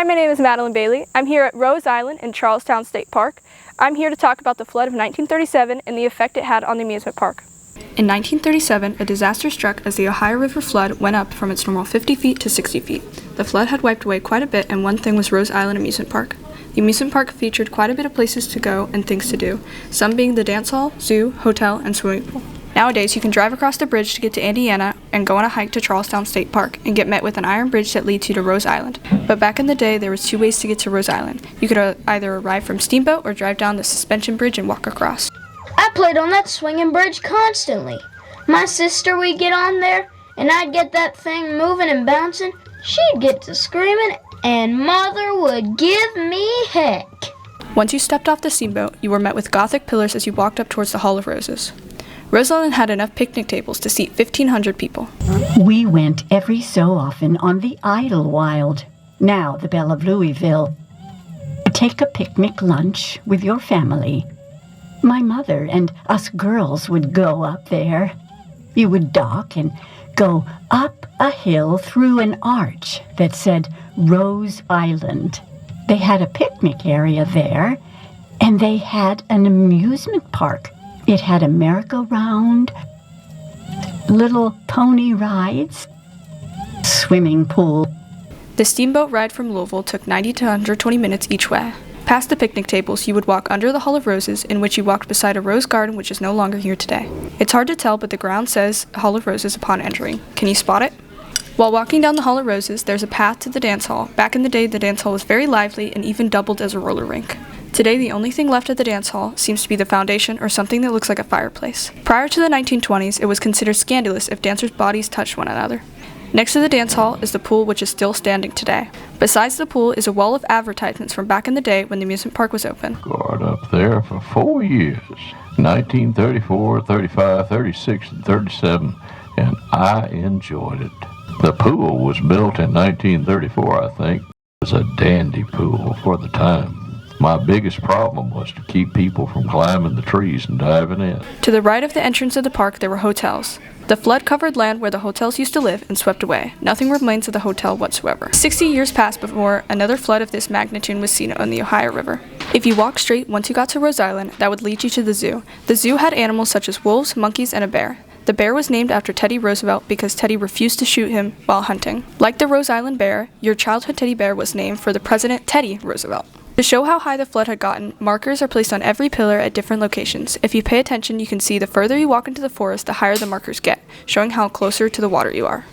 my name is Madeline Bailey. I'm here at Rose Island in Charlestown State Park. I'm here to talk about the flood of 1937 and the effect it had on the amusement park. In 1937, a disaster struck as the Ohio River flood went up from its normal 50 feet to 60 feet. The flood had wiped away quite a bit, and one thing was Rose Island Amusement Park. The amusement park featured quite a bit of places to go and things to do, some being the dance hall, zoo, hotel, and swimming pool. Nowadays, you can drive across the bridge to get to Indiana and go on a hike to Charlestown State Park and get met with an iron bridge that leads you to Rose Island. But back in the day, there was two ways to get to Rose Island. You could either arrive from Steamboat or drive down the suspension bridge and walk across. I played on that swinging bridge constantly. My sister would get on there, and I'd get that thing moving and bouncing. She'd get to screaming, and Mother would give me heck. Once you stepped off the steamboat, you were met with Gothic pillars as you walked up towards the Hall of Roses. Rose Island had enough picnic tables to seat 1,500 people. We went every so often on the Idlewild, now the Belle of Louisville. Take a picnic lunch with your family. My mother and us girls would go up there. You would dock and go up a hill through an arch that said Rose Island. They had a picnic area there, and they had an amusement park. It had a merry-go-round, little pony rides, swimming pool. The steamboat ride from Louisville took 90 to 120 minutes each way. Past the picnic tables, you would walk under the Hall of Roses, in which you walked beside a rose garden which is no longer here today. It's hard to tell, but the ground says Hall of Roses upon entering. Can you spot it? While walking down the Hall of Roses, there's a path to the dance hall. Back in the day, the dance hall was very lively and even doubled as a roller rink. Today, the only thing left at the dance hall seems to be the foundation or something that looks like a fireplace. Prior to the 1920s, it was considered scandalous if dancers' bodies touched one another. Next to the dance hall is the pool, which is still standing today. Besides the pool is a wall of advertisements from back in the day when the amusement park was open. Guard up there for 4 years, 1934, 35, 36, and 37, and I enjoyed it. The pool was built in 1934, I think. It was a dandy pool for the time. My biggest problem was to keep people from climbing the trees and diving in. To the right of the entrance of the park, there were hotels. The flood covered land where the hotels used to live and swept away. Nothing remains of the hotel whatsoever. 60 years passed before another flood of this magnitude was seen on the Ohio River. If you walked straight once you got to Rose Island, that would lead you to the zoo. The zoo had animals such as wolves, monkeys, and a bear. The bear was named after Teddy Roosevelt because Teddy refused to shoot him while hunting. Like the Rose Island bear, your childhood teddy bear was named for the President Teddy Roosevelt. To show how high the flood had gotten, markers are placed on every pillar at different locations. If you pay attention, you can see the further you walk into the forest, the higher the markers get, showing how closer to the water you are.